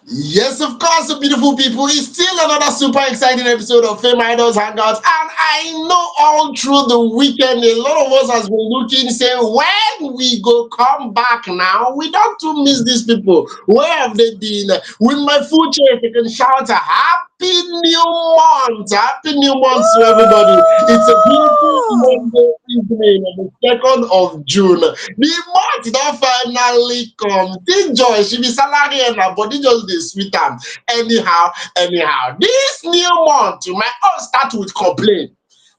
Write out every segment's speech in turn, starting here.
Yes, of course, beautiful people. It's still another super exciting episode of Fmeidols Hangout. And I know all through the weekend, a lot of us has been looking, saying, when we go come back now, we don't too miss these people. Where have they been? With my full chest, you can shout a happy new month. Happy new month to everybody. It's a beautiful Monday evening on the 2nd of June. The month don finally come. This joy she be salary and her body just dey sweet am anyhow. This new month my own start with complaint.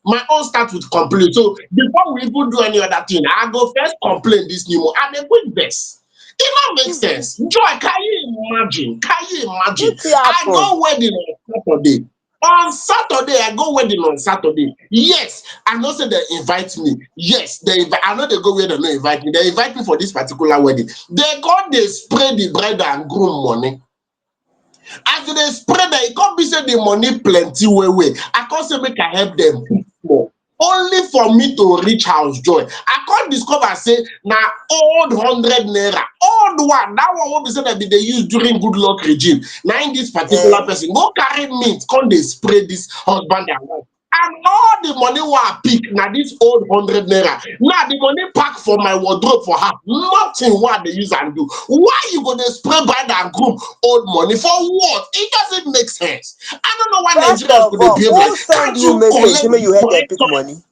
My own start with complaint. So before we even do any other thing, I go first complain this new month. And dey quick vex. E no make sense. Joy, can you imagine? Can you imagine? Wetin I happen? go wedding on Saturday. On Saturday, I go wedding on Saturday. Yes, I know say they invite me. Yes, I know they go where they no invite me. They invite me for this particular wedding. They go they spray the bride and groom money. As they spray that, it can't be say the money plenty way. I can't say make I help them put more. Only for me to reach house joy. I can't discover say na old 100 naira, old one. That one will be said that they use during good luck regime. Now in this particular Eh? person, go carry mint, come they spray this husband and wife. And all the money wey I pick na this old 100 naira. Now the money pack for my wardrobe for her. Nothing what they use and do. Why you gonna spray bride and groom old money for what? It doesn't make sense. I don't know why First Nigerians of could they all, behave like. who send Can't you you message say collect make the you help them correct pick time? money?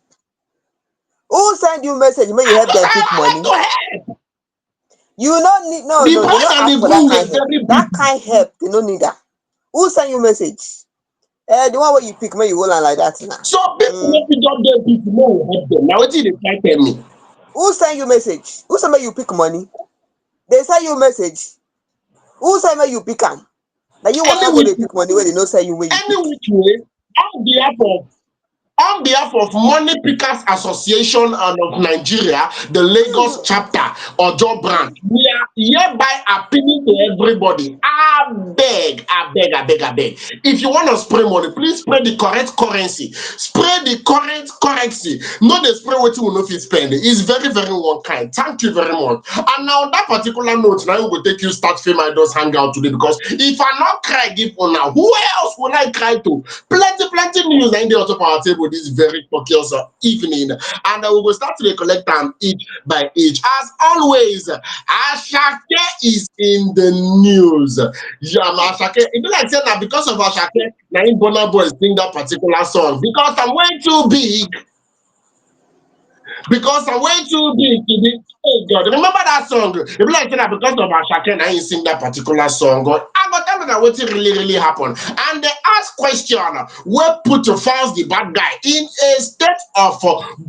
Who send you message make you help Because them pick I like money? to help. You no need The no, they bride no and ask the for that groom kind were help. very That busy. kind help, they no need that. Who send you message? The one where you pick, make you hold on like that now. So people Mm. make me just get people no help them. Now what did they try tell me? Who send you message? Who send make you pick money? They send you message. Who send make you pick am? Now you Any wanna go which dey pick money where they no send you where you any pick. which way, on behalf of Money Pickers Association and of Nigeria, the Lagos chapter or job branch, we are hereby appealing to everybody. I beg. If you want to spray money, please spray the correct currency. Spray the correct currency. Not the spray what you will not fit spend. It's very, very one kind. Thank you very much. And now on that particular note, now we will take you start Fmeidols Hangout today because if I not cry give on now, who else will I cry to? Plenty news in the on top of our table this very focus evening, and we will start to collect them each by each. As always, Asake is in the news. Yeah, now Asake, it be like saying that because of Asake, now in Burna Boy sing that particular song because I'm way too big. Because I'm way too big to be. Oh God, remember that song? It be like saying that because of Asake, now you sing that particular song. God, I got tell you that what really happened. And they ask question, where put to Falz the bad guy in a state of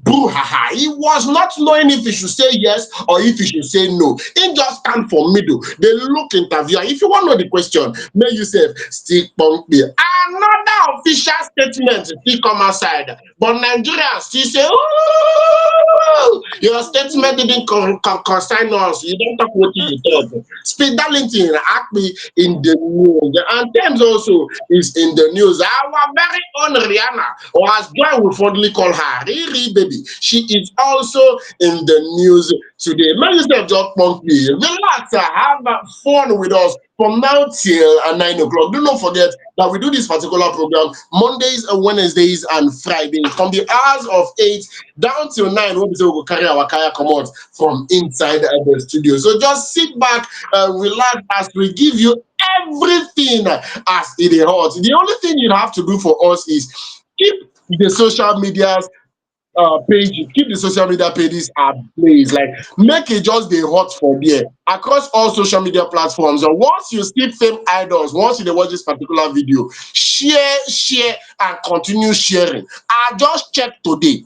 brouhaha. He was not knowing if he should say yes or if he should say no. He just stand for middle. They look interviewer. If you want to know the question, may you say stick punk there. Another official statement still come outside, but Nigerians still say, "Ooh, your statement didn't concern us. You don't talk what you talk." Speed Darlington act me in the news, and Tems also is in the news. Our very own Rihanna, or as Joy will fondly call her, Riri baby, she is also in the news today. May yourself just punk me. Relax, have fun with us from now till 9 o'clock. Do not forget that we do this particular program Mondays, Wednesdays, and Fridays from the hours of 8 down till 9 when we say we go carry our kaya come out from inside the studio. So just sit back, relax as we give you everything as it is hot. The only thing you have to do for us is keep the social medias pages, keep the social media pages ablaze. Like make it just the hot for there across all social media platforms. And once you see fame idols, once you dey watch this particular video, share, and continue sharing. I just checked today.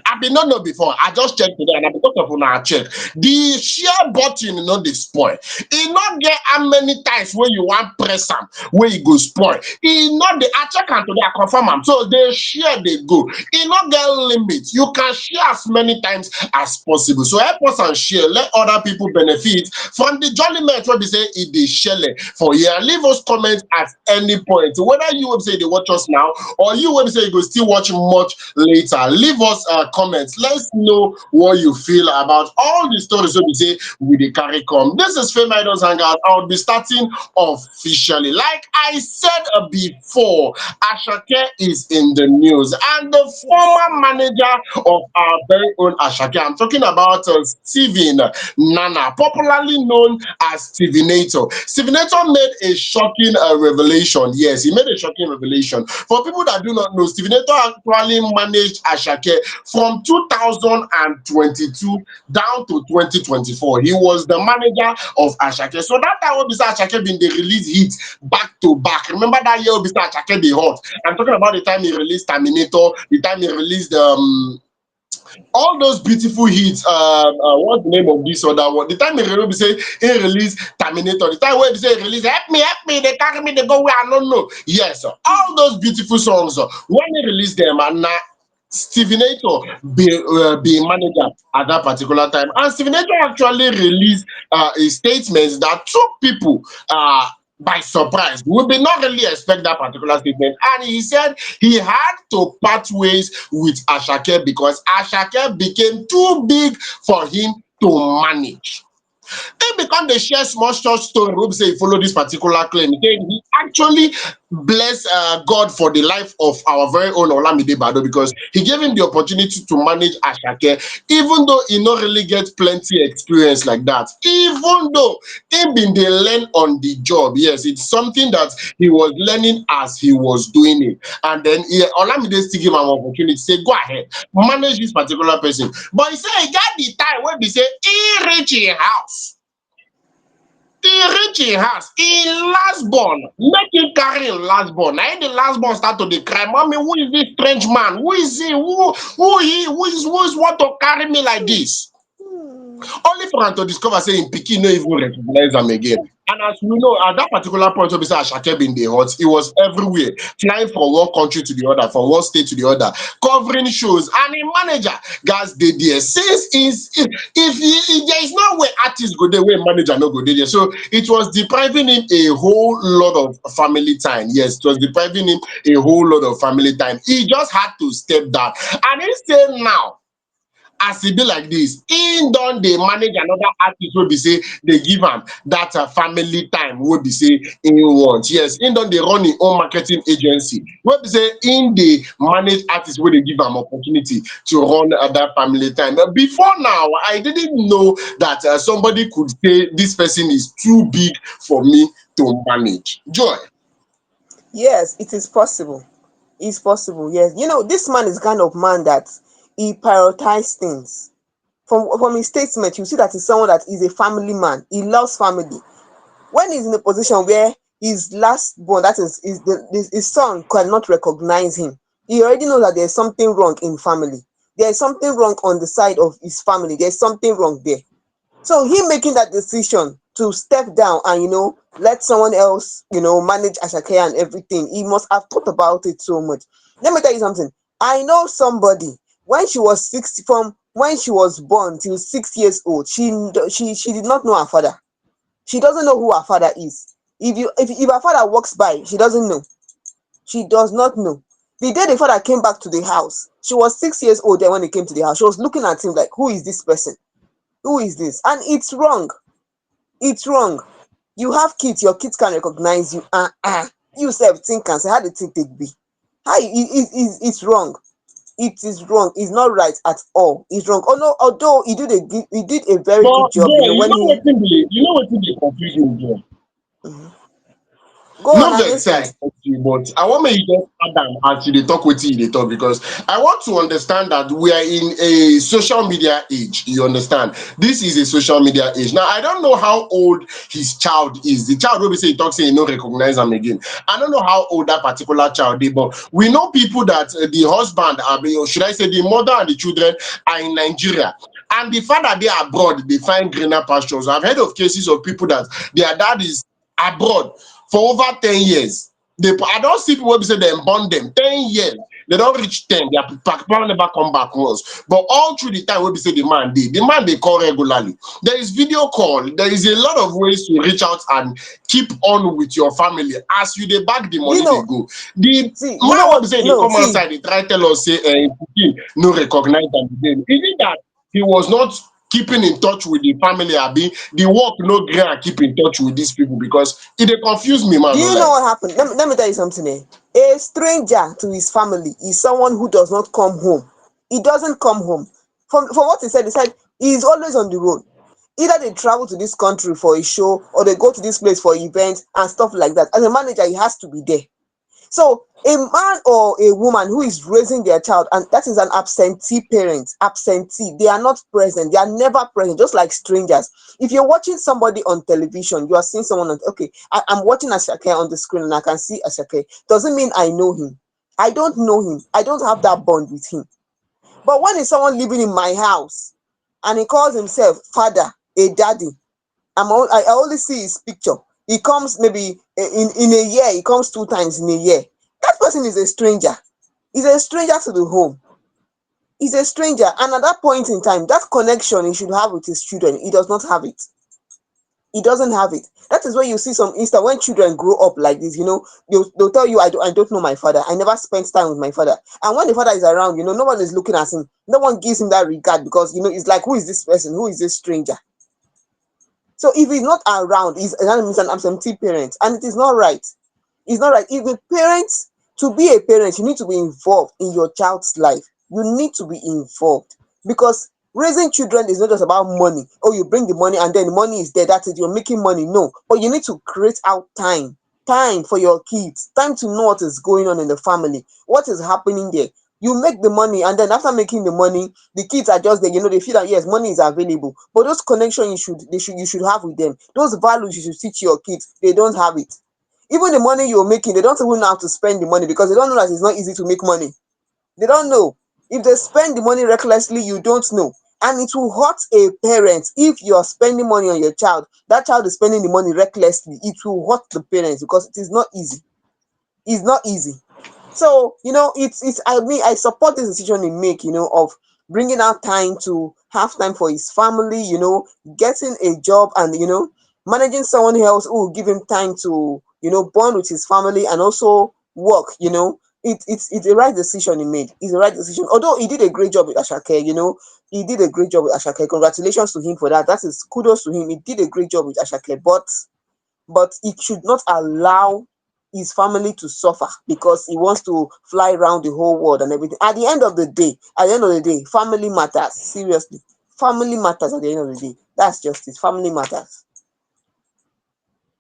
I been not know before. I just checked today, and because of una check, the share button not dey spoil. E not get how many times when you want press am where you go spoil. E not the I check am today, I confirm am. So they share they go. E not get limit. You can share as many times as possible. So help us and share. Let other people benefit from the jollyment wey be say e dey share for here. Leave us comments at any point. Whether you will say they watch us now or you will say you go still watch much later. Leave us us comments. Let's know what you feel about all the stories we say with the carry come. This is Fmeidols Hangout. I'll be starting officially. Like I said before, Asake is in the news, and the former manager of our very own Asake, I'm talking about Steven Nana, popularly known as Stevenator. Stevenator made a shocking revelation. Yes, he made a shocking revelation. For people that do not know, Stevenator actually managed Asake from 2022 down to 2024. He was the manager of Asake. So that time Obisa Asake been the release hits back to back. Remember that year Obisa Asake be hot. I'm talking about the time he released Terminator, the time he released all those beautiful hits. What's the name of this other one? The time he released Terminator, the time where he say release help me, they carry me, they go where I don't know. Yes, all those beautiful songs. When he released them, and now Stevenator be manager at that particular time, and Stevenator actually released a statement that took people by surprise. We did not really expect that particular statement, and he said he had to part ways with Asake because Asake became too big for him to manage. He become the share small short story wey be say he follow this particular claim. He actually bless God for the life of our very own Olamide Bado because he gave him the opportunity to manage Asake, even though he not really get plenty experience like that. Even though he been dey learn on the job, yes, it's something that he was learning as he was doing it, and then Olamide still give him an opportunity say go ahead manage this particular person. But he say he got the time wey be say he reach him house. He reach him house, him last born, make him carry him last born. Na him the last born start to dey cry, mommy, who is this strange man? Who is he? Who is want to carry me like this? Only for am to discover say him pikin no even recognize am again. And as we know, at that particular point wey be say Asake bin dey hot, he was everywhere, flying from one country to the other, from one state to the other, covering shows, and him manager gas dey there. Since if there is no way artist go there, wey manager no go dey there. So it was depriving him a whole lot of family time. Yes, it was depriving him a whole lot of family time. He just had to step down. And he say now, as e be like this, he don dey manage another artist wey be say dey give am that family time wey be say he want. Yes, he don dey run him own marketing agency wey be say he dey manage artists wey dey give am opportunity to run that family time. But before now, I didn't know that somebody could say this person is too big for me to manage. Joy. Yes, it is possible. It's possible. Yes, this man is kind of man that he prioritizes things. From his statement, you see that he's someone that is a family man. He loves family. When he's in a position where his last born, that is his son, cannot recognize him, he already knows that there's something wrong in family. There's something wrong on the side of his family. There's something wrong there. So him making that decision to step down and let someone else manage Asake and everything, he must have thought about it so much. Let me tell you something. I know somebody, when she was 60, from when she was born till 6 years old, she did not know her father. She doesn't know who her father is. If her father walks by, she doesn't know. She does not know. The day the father came back to the house, she was 6 years old. Then when he came to the house, she was looking at him like, who is this person? Who is this? And it's wrong. It's wrong. You have kids, your kids can recognize you. You self think and say, how the thing take be? It's wrong. It is wrong. It's not right at all. It's wrong. Oh no, although he did a very But good job, Joy, when he you know wetin dey confuse me, Joy. Mhm. Go on, No I'm vex say I listening. talk to you, but I want make you just add am as you dey talk wetin you dey talk, because I want to understand that we are in a social media age. You understand? This is a social media age. Now I don't know how old his child is. The child wey be say he talk say he no recognize am again. I don't know how old that particular child is, but we know people that the husband, or should I say the mother and the children are in Nigeria. And the father they abroad, they find greener pastures. I've heard of cases of people that their dad is abroad for over 10 years. I don't see people who say they born them 10 years. they don't reach 10, their papa never come back once. But all through the time we be say the man they call regularly. There is video call, there is a lot of ways to reach out and keep on with your family as you dey back the You money they know, go. The see, you know man will be what? say they No, come see, outside, they try tell us say pikin no recognize am again. Is it that he was not keeping in touch with the family, abi the work no gree am keep in touch with these people? Because e dey confuse me, do man, no you know lie. what happened? Let me tell you something. A stranger to his family is someone who does not come home. He doesn't come home. From what he said he's always on the road. Either they travel to this country for a show or they go to this place for events and stuff like that. As a manager, he has to be there. So a man or a woman who is raising their child, and that is an absentee parent, absentee, they are not present, they are never present, just like strangers. If you're watching somebody on television, you are seeing someone on, okay, I'm watching Asake on the screen and I can see Asake. Doesn't mean I know him. I don't know him. I don't have that bond with him. But when is someone living in my house and he calls himself father, a daddy, I only see his picture. He comes maybe in a year, he comes 2 times in a year. That person is a stranger. He's a stranger to the home. He's a stranger. And at that point in time, that connection he should have with his children, he does not have it. He doesn't have it. That is where you see some insta when children grow up like this, they'll tell you, I don't know my father. I never spent time with my father. And when the father is around, no one is looking at him. No one gives him that regard because, it's like, who is this person? Who is this stranger? So if he's not around, that means an absentee parent, and it is not right. It's not right. If a parent, to be a parent, you need to be involved in your child's life. You need to be involved because raising children is not just about money. Oh, you bring the money and then the money is there. That's it. You're making money. No, but you need to create out time for your kids, time to know what is going on in the family, what is happening there. You make the money, and then after making the money, the kids are just there. They feel that yes, money is available, but those connections you should have with them, those values you should teach your kids, they don't have it. Even the money you're making, they don't even know how to spend the money because they don't know that it's not easy to make money. They don't know. If they spend the money recklessly, you don't know. And it will hurt a parent if you are spending money on your child. That child is spending the money recklessly. It will hurt the parents because it is not easy. It's not easy. So it's I mean I support this decision he make, of bringing out time to have time for his family, getting a job, and managing someone else who will give him time to bond with his family and also work. It's the right decision he made. It's the right decision. Although he did a great job with Ashake, he did a great job with Ashake. Congratulations to him for that. That is kudos to him. He did a great job with Ashake, but it should not allow his family to suffer because he wants to fly around the whole world and everything. At the end of the day, family matters. Seriously, family matters. At the end of the day, that's justice. Family matters.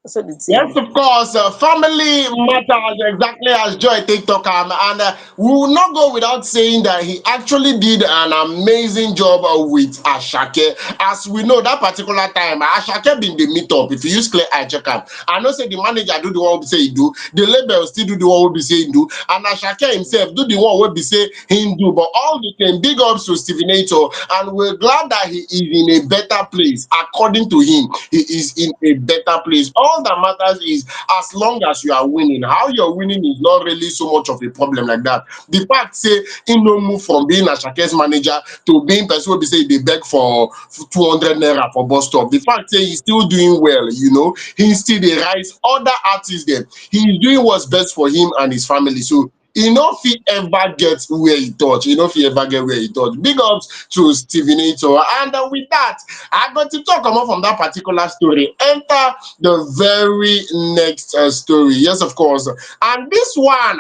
That's what the Yes, team. of course. Family matters, exactly as Joy take talk and we will not go without saying that he actually did an amazing job with Asake. As we know, that particular time, Asake been the meet up. If you use clear eye check am, I know say the manager do the one we say he do, the label still do the one we be say he do, and Asake himself do the one we be say he do. But all the same, big ups to Stevenator, and we're glad that he is in a better place. According to him, he is in a better place. All that matters is as long as you are winning. How you're winning is not really so much of a problem like that. The fact say he no move from being Ashake's manager to being person who be say they beg for 200 naira for bus stop. The fact say he's still doing well, he still dey rise other artists them. He's doing what's best for him and his family. So he no fit ever get where he thought. He no fit ever get where he thought. Big ups to Stevenator. And with that, I got to talk about from that particular story. Enter the very next story. Yes, of course. And this one,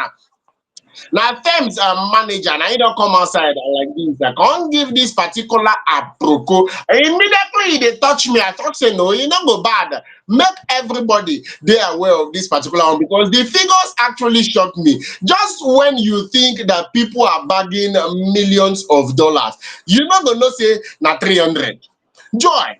now Tems manager, now he don't come outside like this. I can't give this particular aproko. Immediately they touch me. I thought say no, you don't go bad. Make everybody they aware of this particular one because the figures actually shocked me. Just when you think that people are bagging millions of dollars, you not gonna say na 300. Joy,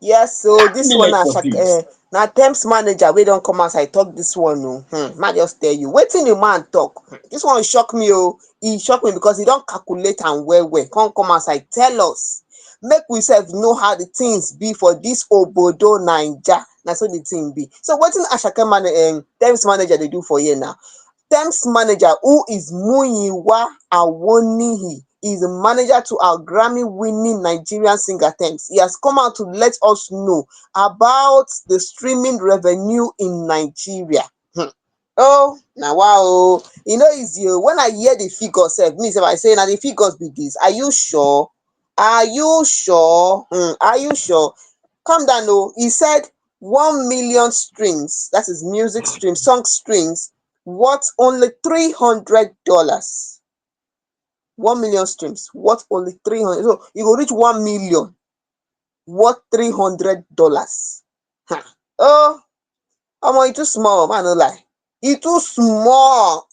Yes, so catch this me one like na for this. na Temps manager wey don come outside talk this one o. Man just tell you wetin the man talk. This one shock me o. E shock me because he don calculate am well well. Come outside tell us. Make we sef know how the things be for this obodo Naija. Na so the thing be. So wetin Asake Temps manager dey do for here now? Tems manager, who is Muyiwa Awoniyi, is the manager to our Grammy-winning Nigerian singer Tems. He has come out to let us know about the streaming revenue in Nigeria. Oh, now wow, it's you. When I hear the figures, me sef I say now the figures be this. Are you sure? Are you sure? Are you sure? Calm down. Oh, he said 1 million streams. That is music streams, song streams. Worth only $300. 1 million streams. Worth only 300. So you will reach 1 million. Worth $300. Huh. Oh, omo, e too small, man, no lie. E too small.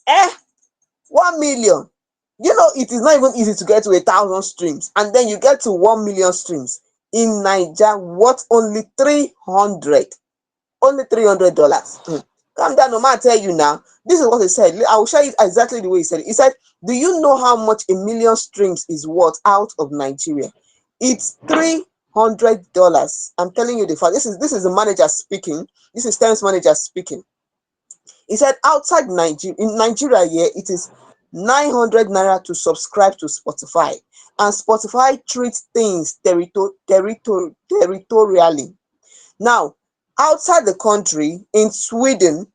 1 million. It is not even easy to get to 1,000 streams, and then you get to 1 million streams in Niger. What? Only 300. Only $300. Calm down, no man, tell you now. This is what he said. I will show you exactly the way he said it. He said, "Do you know how much 1 million streams is worth out of Nigeria? It's $300. I'm telling you the fact. This is the manager speaking. This is Tems manager speaking. He said outside Nigeria, in Nigeria here, it is 900 naira to subscribe to Spotify. And Spotify treats things territorially. Now, outside the country, in Sweden,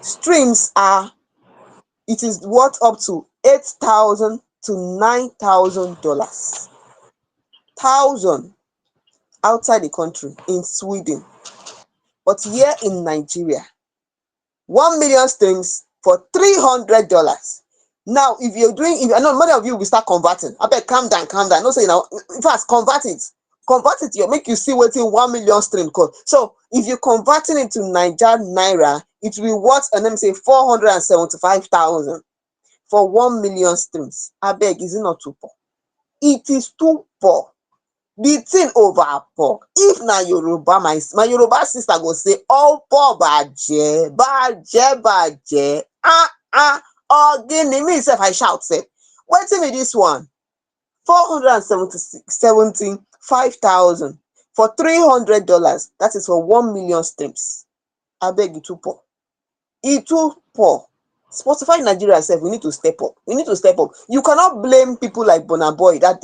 streams it is worth up to $8,000 to $9,000. Thousand outside the country in Sweden. But here in Nigeria, 1 million streams for $300. Now, if I know many of you will start converting. I bet calm down. No say now. In fact, convert it. You make you see what 1 million stream cost. So if you're converting it to naira, it will be worth, and let me say 475,000 for 1 million streams. I beg, is it not too poor? It is too poor. The thing over poor. If na Yoruba, my Yoruba sister go say, "Oh, poor baje. Ogini." Me sef I shout say, wetin be this one? 475,000 for $300. That is for 1 million streams. I beg, you too poor. It too poor. Spotify Nigeria sef, we need to step up. You cannot blame people like Burna Boy that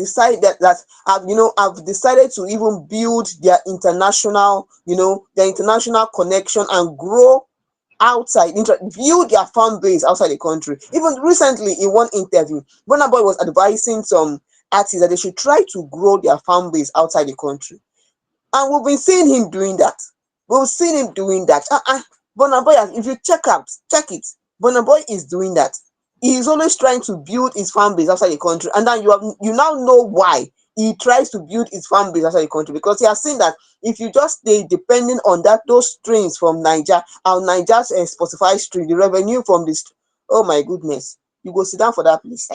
have decided to even build their international connection and grow outside, build their fan base outside the country. Even recently, in one interview, Burna Boy was advising some artists that they should try to grow their fan base outside the country. And we've been seeing him doing that. Burna Boy, if you check it. Burna Boy is doing that. He is always trying to build his fan base outside the country, and then you now know why he tries to build his fan base outside the country, because he has seen that if you just stay depending on those streams from Niger, our Niger's Spotify stream, the revenue from this, oh my goodness, you go sit down for that place,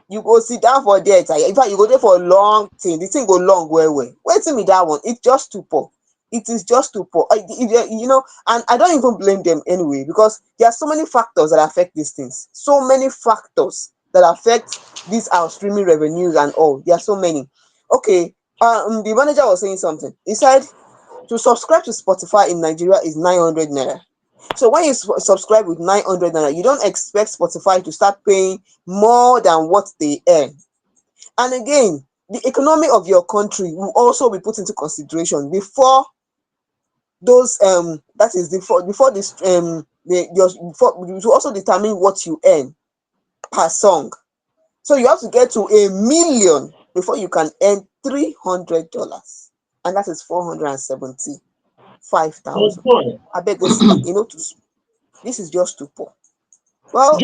you go sit down for there, in fact you go there for a long thing, the thing go long well. Wetin be that one? It's just too poor. It is just too poor. And I don't even blame them anyway, because there are so many factors that affect these things. So many factors that affect these our streaming revenues and all. There are so many. Okay, the manager was saying something. He said to subscribe to Spotify in Nigeria is 900 naira. So when you subscribe with 900 naira, you don't expect Spotify to start paying more than what they earn. And again, the economy of your country will also be put into consideration before those that is before this you should also determine what you earn per song. So you have to get to 1 million before you can earn $300, and that is 475,000. Joy, I beg go sit down. This is just too poor. Well, what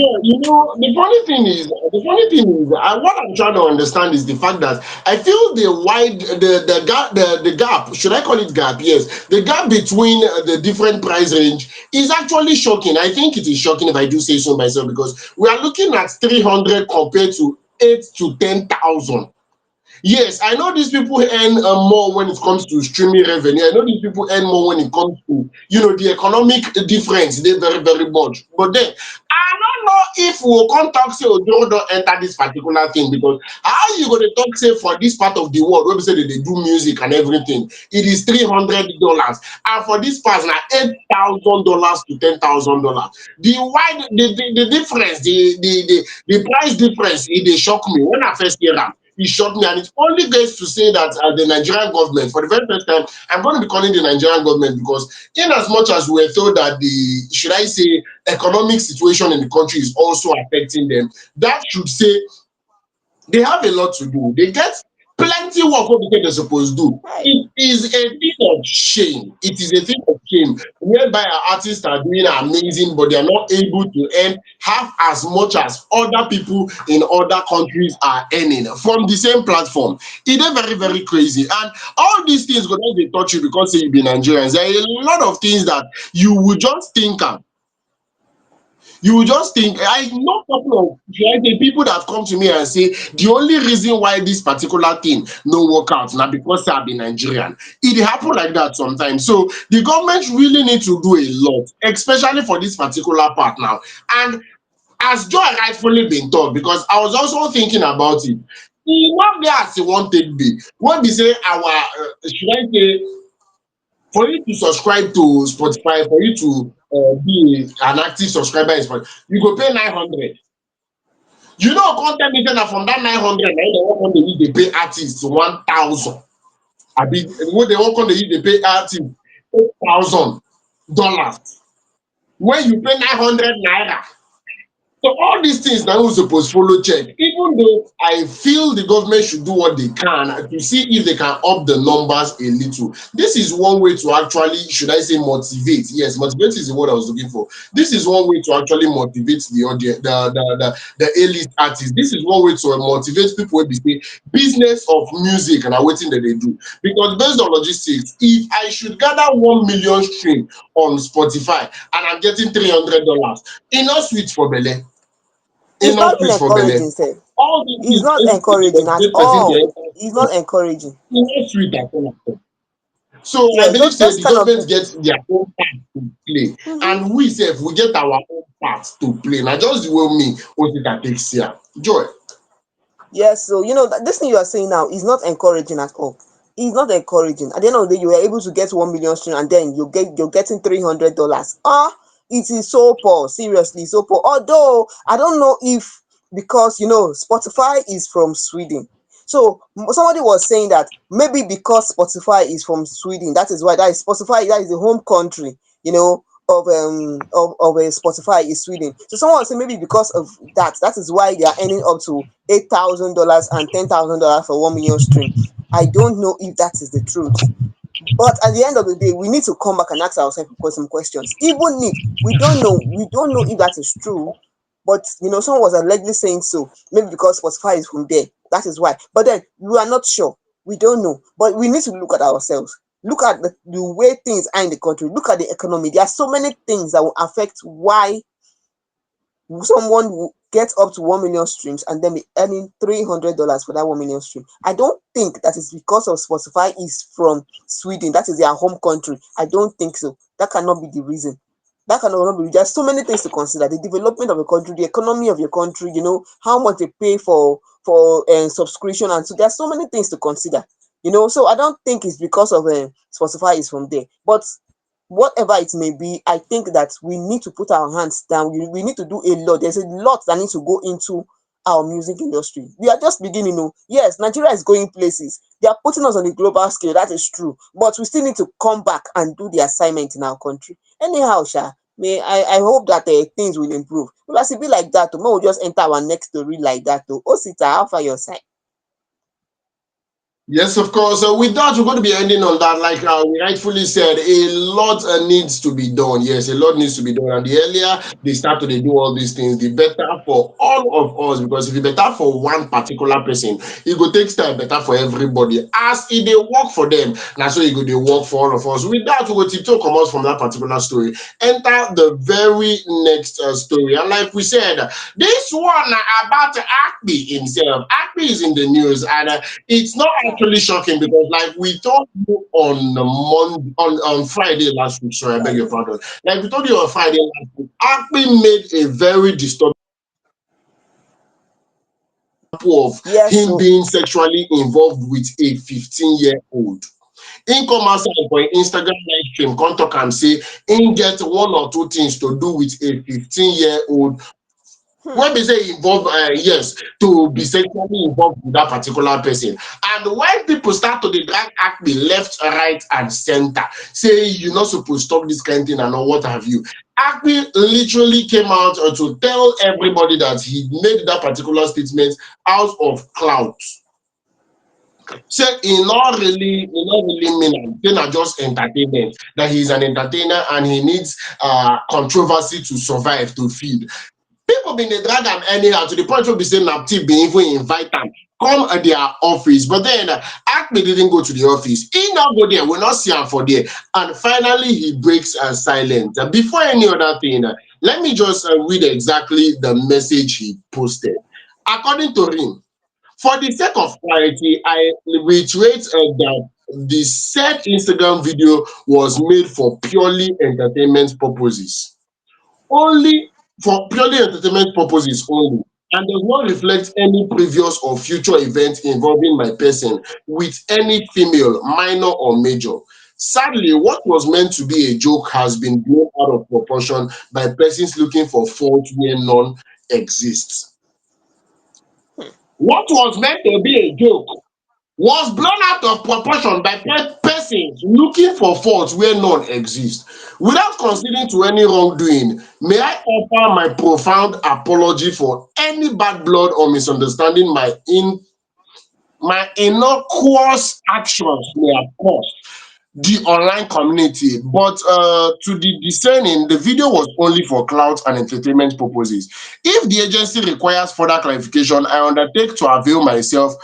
I'm trying to understand is the fact that I feel the gap, should I call it gap? Yes, the gap between the different price range is actually shocking. I think it is shocking, if I do say so myself, because we are looking at 300 compared to 8 to 10,000. Yes, I know these people earn more when it comes to streaming revenue. I know these people earn more when it comes to, the economic difference. They very, very much. But then, I'm don't know if we'll come talk say Ojo don't enter this particular thing, because how you gonna talk say for this part of the world where we say that they do music and everything, it is $300, and for this part now $8,000 to $10,000. The wide the difference, the price difference, they shock me when I first hear that. It shocked me, and it only gets to say that the Nigerian government, for the very first time, I'm going to be calling the Nigerian government, because in as much as we're told that the, should I say, economic situation in the country is also affecting them, that should say they have a lot to do. They get plenty work what they're supposed to do. Right. It is a thing of shame. It is a thing of shame whereby our artists are doing amazing, but they are not able to earn half as much as other people in other countries are earning from the same platform. It is very, very crazy. And all these things go not be touch you because say you be Nigerians. There are a lot of things that you would just think you will just think. I know a couple of people that come to me and say the only reason why this particular thing no work out now because I be Nigerian. It happen like that sometimes. So the government really need to do a lot, especially for this particular part now. And as Joy rightfully been taught, because I was also thinking about it. E no be as e wan take be. When be say our should I say, for you to subscribe to Spotify, for you to be an active subscriber in Spotify, you go pay 900. You know, come tell me say na from that 900 na im dey wan come dey use dey pay artists 1,000. Abi wey dey wan come dey use dey pay artists $8,000 when you pay 900 naira. So all these things now we suppose follow check. Even though I feel the government should do what they can to see if they can up the numbers a little. This is one way to actually, should I say, motivate? Yes, motivate is the word I was looking for. This is one way to actually motivate the audience, the A-list artists. This is one way to motivate people wey be say business of music and waiting that they do. Because based on logistics, if I should gather 1 million stream on Spotify and I'm getting $300, e no sweet for belle. It's Enough not even place for belle. encouraging, sir. All these It's things not basically dey encouraging at motivate person to all. enter It's not encouraging. e no sweet at all at all. So I Yes, believe say those the kind of government things. get their own part to play, Mhm. and we sef we get our own part to play. Na just the way me Osita take see am. Joy. Yes, so this thing you are saying now is not encouraging at all. It's not encouraging. At the end of the day, you were able to get 1 million stream, and then you're getting $300. It is so poor. Seriously, so poor. Although I don't know if, because Spotify is from Sweden. So somebody was saying that maybe because Spotify is from Sweden, that is why, that is Spotify, that is the home country, of Spotify is Sweden. So someone was saying maybe because of that is why they are earning up to $8,000 and $10,000 for 1 million stream. I don't know if that is the truth. But at the end of the day, we need to come back and ask ourselves some questions. Even if we don't know if that is true. But someone was allegedly saying so. Maybe because Spotify is from there. That is why. But then we are not sure. We don't know. But we need to look at ourselves. Look at the way things are in the country. Look at the economy. There are so many things that will affect why someone will get up to 1 million streams and then be earning $300 for that 1 million stream. I don't think that is because of Spotify is from Sweden. That is their home country. I don't think so. That cannot be the reason. That cannot be. There's so many things to consider: the development of a country, the economy of your country. How much they pay for subscription, and so there's so many things to consider. So I don't think it's because of Spotify is from there, but whatever it may be, I think that we need to put our hands down. We need to do a lot. There's a lot that needs to go into our music industry. We are just beginning. Yes, Nigeria is going places. They are putting us on a global scale. That is true. But we still need to come back and do the assignment in our country. Anyhow, Sha, I hope that things will improve. Well, as it be like that, tomorrow we'll just enter our next story like that. Osita, how far your side? Yes, of course. With that, we're going to be ending on that. Like we rightfully said, a lot needs to be done. Yes, a lot needs to be done. And the earlier they start to do all these things, the better for all of us. Because if it's better for one particular person, it go take time better for everybody. As it they work for them, now so it go they work for all of us. With that, we go to come out from that particular story. Enter the very next story. And like we said, this one about Acme himself. Acme is in the news, and it's not actually shocking because, like we told you on on Friday last week. Sorry, I beg your Friday. pardon. Like we told you on Friday last week, Acme made a very disturbing of Yes, him so being sexually involved with a 15-year-old. In come outside for an Instagram live stream, come talk and say, in get one or two things to do with a 15-year-old. When they say involved, yes, to be sexually involved with that particular person. And when people start to the drag act me left, right, and center, say you're not supposed to stop this kind of thing and all what have you. Acme literally came out to tell everybody that he made that particular statement out of clout. Say he not really mean am. Say na just entertainment. That he's an entertainer and he needs controversy to survive, to feed. People been dey drag am anyhow to the point where be say NAPTIP bin even invite am come their office, but then Acme didn't go to the office. He now go there, we not see am for there, and finally he breaks silence. Before any other thing, let me just read exactly the message he posted. According to him, for the sake of clarity, I reiterate that the said Instagram video was made for purely entertainment purposes, only for purely entertainment purposes only, and does not reflect any previous or future event involving my person with any female, minor or major. Sadly, what was meant to be a joke has been blown out of proportion by persons looking for fault where none exists. What was meant to be a joke was blown out of proportion by persons looking for faults where none exist. Without conceding to any wrongdoing, may I offer my profound apology for any bad blood or misunderstanding my innocuous actions may have caused the online community, but to the discerning, the video was only for clout and entertainment purposes. If the agency requires further clarification, I undertake to avail myself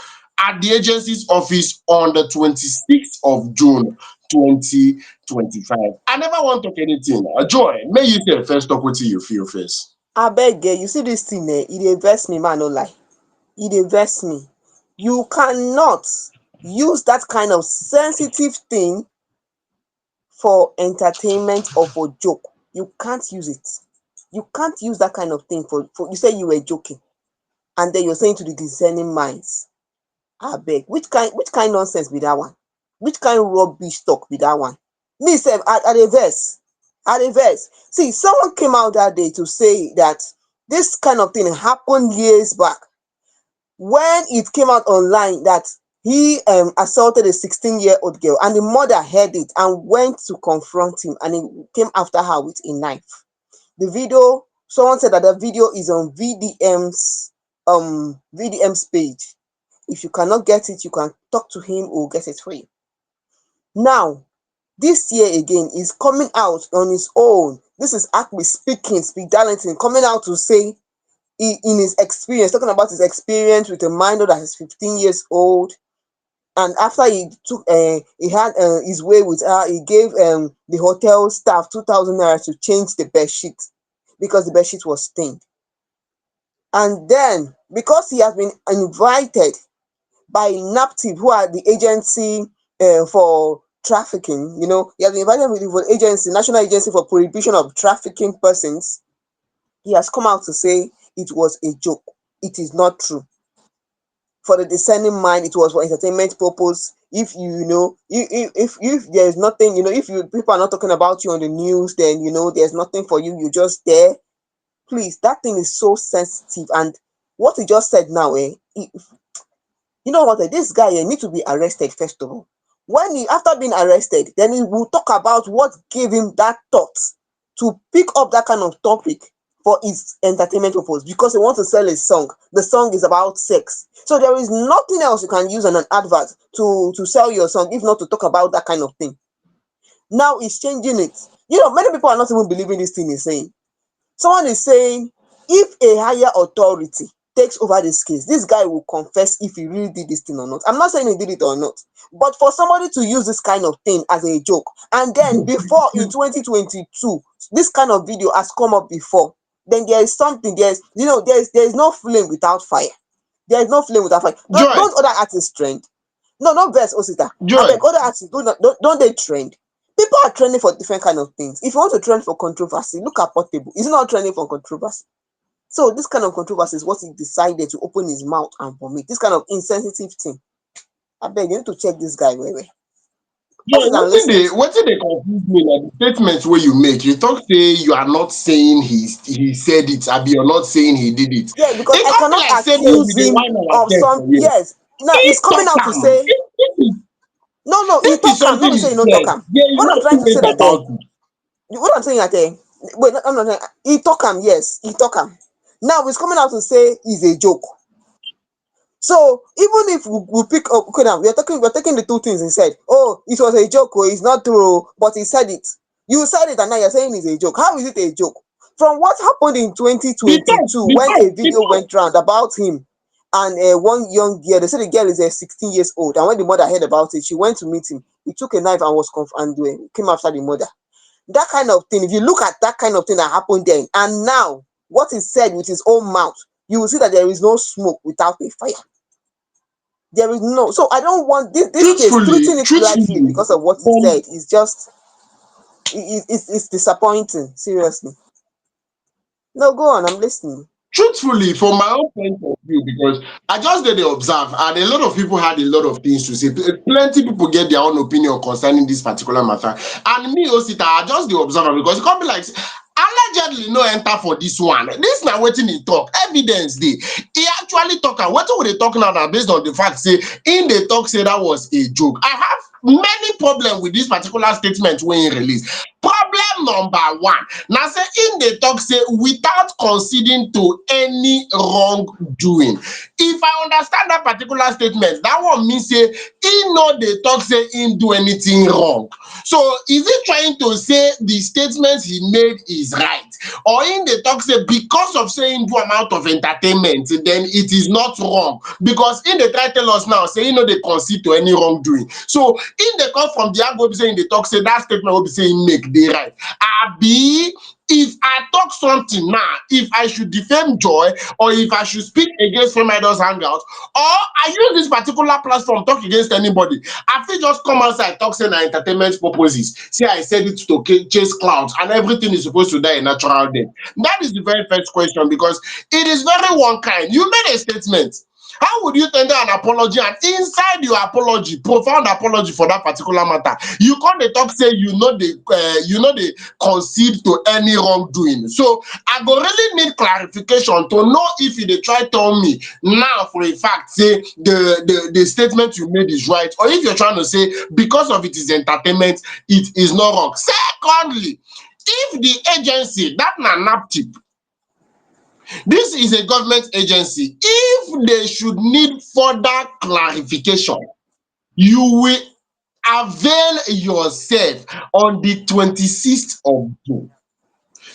at the agency's office on the 26th of June 2025. I never want to talk anything. Joy, may you say first talk what you feel first. abeg you see this thing e dey vex me make I no lie. E dey vex me. You cannot use that kind of sensitive thing for entertainment or for joke. You can't use it. You can't use that kind of thing for you say you were joking and then you're saying to the discerning minds. Abeg, which kind nonsense be that one? Which kind rubbish talk be that one? Me sef I dey vex. I dey vex. See, someone came out that day to say that this kind of thing happened years back when it came out online that he assaulted a 16-year-old girl and the mother heard it and went to confront him and he came after her with a knife. The video, someone said that the video is on VDM's page. If you cannot get it, you can talk to him or get it for you. Now, this year again is coming out on his own. This is Acme speaking, Speak Darlington, coming out to say in his experience, talking about his experience with a minor that is 15 years old. And after he took, he had his way with her, he gave the hotel staff 2,000 naira to change the bed sheet because the bed sheet was stained. And then, because he has been invited by NAPTIP, who are the agency for trafficking, he has been invited with the agency, National Agency for Prohibition of Trafficking Persons. He has come out to say it was a joke. It is not true. For the discerning mind, it was for entertainment purpose. If if there's nothing, if people are not talking about you on the news, then there's nothing for you. You're just there. Please, that thing is so sensitive. And what he just said now, you know what? This guy need to be arrested first of all. When he after being arrested, then he will talk about what gave him that thought to pick up that kind of topic for his entertainment purpose because he wants to sell his song. The song is about sex. So there is nothing else you can use on an advert to sell your song if not to talk about that kind of thing. Now he's changing it. Many people are not even believing this thing he's saying. Someone is saying if a higher authority takes over this case, this guy will confess if he really did this thing or not. I'm not saying he did it or not, but for somebody to use this kind of thing as a joke, and then before in 2022, this kind of video has come up before, then there is something, there's no flame without fire. There is no flame without fire. Joy, Don't other artists trend? No, not verse Osita. I Joy, beg other artists don't they trend? People are trending for different kind of things. If you want to trend for controversy, look at Portable. Is it not trending for controversy? So this kind of controversy is what he decided to open his mouth and vomit. This kind of insensitive thing. I beg you need to check this guy very. Yeah, What is I'm listening to? what they confuse me like the statements where you make. You talk say you are not saying he said it, Abi you're not saying he did it. Yeah, because It I can't be cannot like say no, accuse we dey him whine of ourselves some. for you. Yes. Now He he's coming talk out to am. say no, he If it's talk him. something Nobody he say he no talk said, him. yeah, you What I'm not trying too to say late that about it. what I'm saying that wait, I'm not saying he talk him, yes, he talk him. Now he's coming out to say he's a joke. So even if we pick up, okay, now we're taking the two things he said. Oh, it was a joke, or it's not true, but he said it. You said it, and now you're saying it's a joke. How is it a joke? From what happened in 2022, when a The video talk. went round about him and one young girl, they said the girl is 16 years old, and when the mother heard about it, she went to meet him. He took a knife and came after the mother. That kind of thing. If you look at that kind of thing that happened then, and now what he said with his own mouth, you will see that there is no smoke without a fire. There is no. So I don't want this case Truthfully, treating it lightly truthfully, because of what he from said. It's just it's disappointing. Seriously. No, go on. I'm listening. truthfully, from my own point of view, because I just did the observe, and a lot of people had a lot of things to say. Plenty people get their own opinion concerning this particular matter. And me, Osita, I just the observer because it can't be like allegedly no enter for this one. This now waiting he talk. Evidence day. He actually talk and what we they talk now based on the fact say in the talk say that was a joke. I have many problem with this particular statement when he released. Problem number one. Now say in the talk say without conceding to any wrongdoing. If I understand that particular statement, that one means say he no dey talk say he do anything wrong. So is he trying to say the statements he made is right? Or in the talk say because of saying do amount of entertainment, then it is not wrong? Because in the try tell us now, say you know they concede to any wrongdoing. So in the come from the angle say in the talk say that statement will be saying make they right. Abi, if I talk something now, if I should defame Joy, or if I should speak against Fmeidols Hangout, or I use this particular platform talk against anybody, I feel just come outside talk say na entertainment purposes. See, I said it to chase clouds, and everything is supposed to die a natural death. That is the very first question because it is very one kind. You made a statement. How would you tender an apology and inside your apology, profound apology for that particular matter, you can't talk say you know they concede to any wrongdoing? So I go really need clarification to know if you dey try tell me now for a fact say the statement you made is right, or if you're trying to say because of it is entertainment, it is not wrong. Secondly, if the agency that na NAPTIP, this is a government agency, if they should need further clarification, you will avail yourself on the 26th of June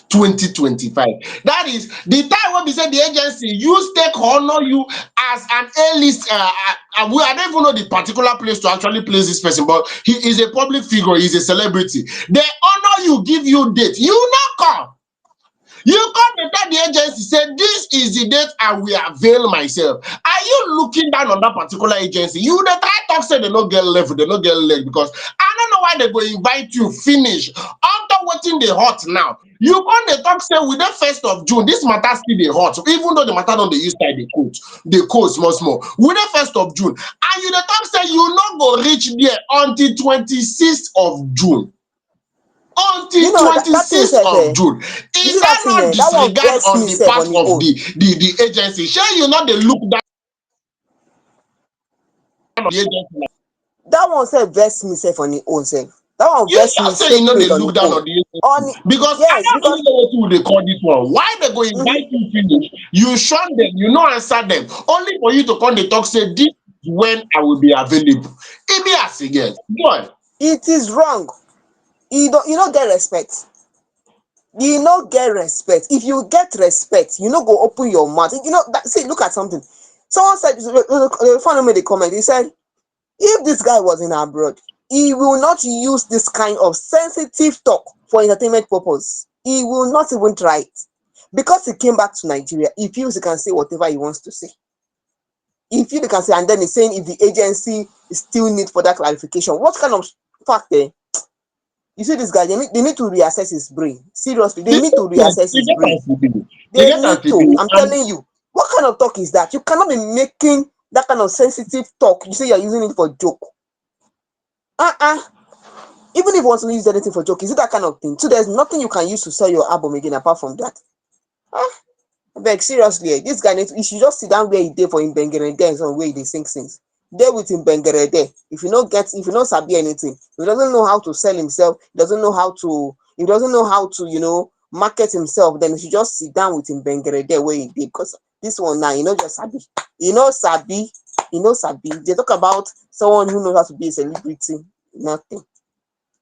2025. That is the time when we say the agency use take honor you as an A-list. I don't even know the particular place to actually place this person, but he is a public figure, he's a celebrity. They honor you, give you date, you not come. You come and tell the agency, say, this is the date I will avail myself. Are you looking down on that particular agency? You the try talk say they no get level, they no get leg, because I don't know why they go invite you, finish. After waiting the hot now. You come the talk say with the 1st of June, this matter still the hot. Even though the matter don't they use side the coat small small. With the 1st of June, and you the talk say you not go reach there until 26th of June. You Until know that thing 26th said, of June. you Is see that that thing, not that one disregard vex on me the self part on the of own. the agency? Sure, you know they look down on the agency. That one said vex me self on the own self. That one You vex me just say you know they straight on the look down own. on the On agency. Because I yes, don't because really know what they call this one. Why they go mhm, invite you finish? You shun them, you no answer them. Only for you to come the talk say this is when I will be available. It be as again. Go on. it is wrong. You don't get respect. You no get respect. If you get respect, you no go open your mouth. See, look at something. Someone said, the fan made a comment. He said, if this guy was in abroad, he will not use this kind of sensitive talk for entertainment purpose. He will not even try it. Because he came back to Nigeria, he feels he can say whatever he wants to say. He feels he can say, and then he's saying if the agency still need further clarification. What kind of fact there? You see this guy, they need to reassess his brain. Seriously, they need to reassess You his get brain. as it be. You They get as need it to. be. I'm And telling you. What kind of talk is that? You cannot be making that kind of sensitive talk. You say you're using it for joke. Uh-uh. Even if you want to use anything for joke, is it that kind of thing? So there's nothing you can use to sell your album again apart from that. Ah, beg, seriously, this guy needs, he should just sit down where he did for him bengere there on where they sing sings. There with him bengere there. If you not sabi anything, he doesn't know how to sell himself, he doesn't know how to, market himself, then he should just sit down with him bengere there where he did. Because this one now, just sabi. Sabi, sabi. They talk about someone who knows how to be a celebrity. Nothing.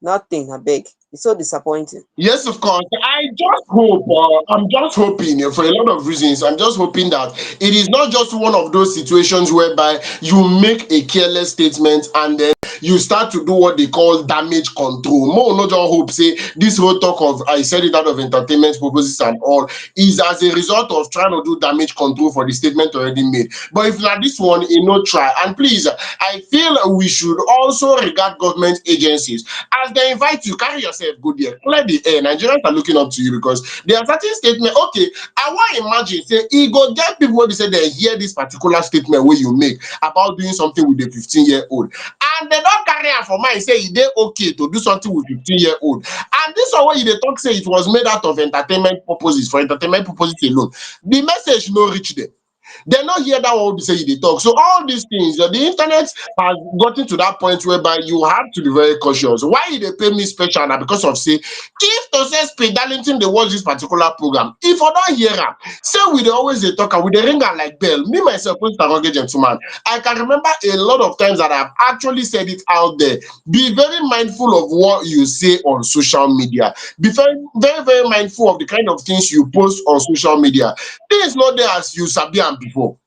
Nothing, I beg. It's so disappointing. yes, of course. I just hope, I'm just hoping for a lot of reasons. I'm just hoping that it is not just one of those situations whereby you make a careless statement and then you start to do what they call damage control. More not just hope, say, this whole talk of, I said it out of entertainment purposes and all, is as a result of trying to do damage control for the statement already made. But if like this one, try. And please, I feel we should also regard government agencies as they invite you, carry yourself good there, clear the air. Nigerians are looking up to you because there are certain statements. Okay, I want to imagine, say, e go get people wey be say they hear this particular statement where you make about doing something with a 15-year-old, and they don't carry am for mind say e dey okay to do something with 15-year-old. And this one wey you dey talk say it was made out of entertainment purposes, for entertainment purposes alone, the message no reach them. They not hear that one be say you dey talk. So all these things, the internet has gotten to that point whereby you have to be very cautious. Why they pay me special now? Because of say, if to say Speed Darlington they watch this particular program, if I don't hear am, say we dey always dey talk and we dey ring am like bell. Me myself, Mr. Rugged Gentleman, I can remember a lot of times that I've actually said it out there. Be very mindful of what you say on social media. Be very, very, very mindful of the kind of things you post on social media. Things not there as you sabi am before.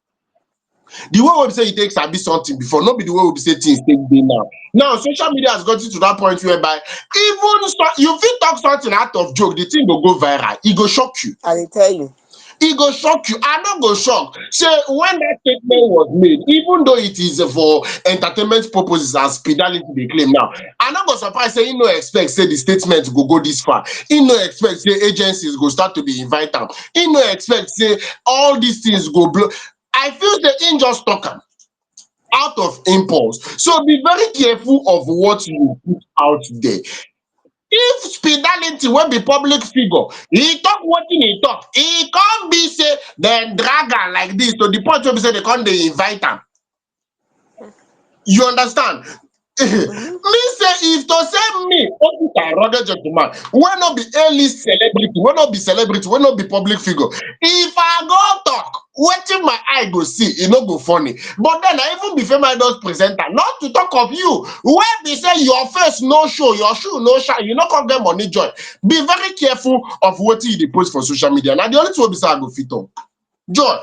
The way we say you take sabi something before, not be the way we say things take dey now. Now social media has gotten to that point whereby even you fit talk something out of joke, the thing go viral, e go shock you. I dey tell you. E go shock you. I no go shock. Say when that statement was made, even though it is for entertainment purposes as Spidality dey claim now, I no go surprise say he no expect say the statement go this far. He no expect say agencies go start to dey invite am. He no expect say all these things go blow. I feel say him just talk am out of impulse. So be very careful of what you put out there. If Spidality wey be public figure, he talk wetin he talk, e come be say dem drag am like this to the point wey be say they come dey invite am. You understand? Mhm. Me say if to say me, Osita Rugged Gentleman, wey no be A-list celebrity, wey no be public figure, if I go talk, wetin my eye go see, e no go funny. But then I even be Fmeidols presenter, not to talk of you, wey be say your face no show, your shoe no shine, you no come get money joy. Be very careful of wetin you dey post for social media. Na the only thing wey be say I go fit talk. Joy.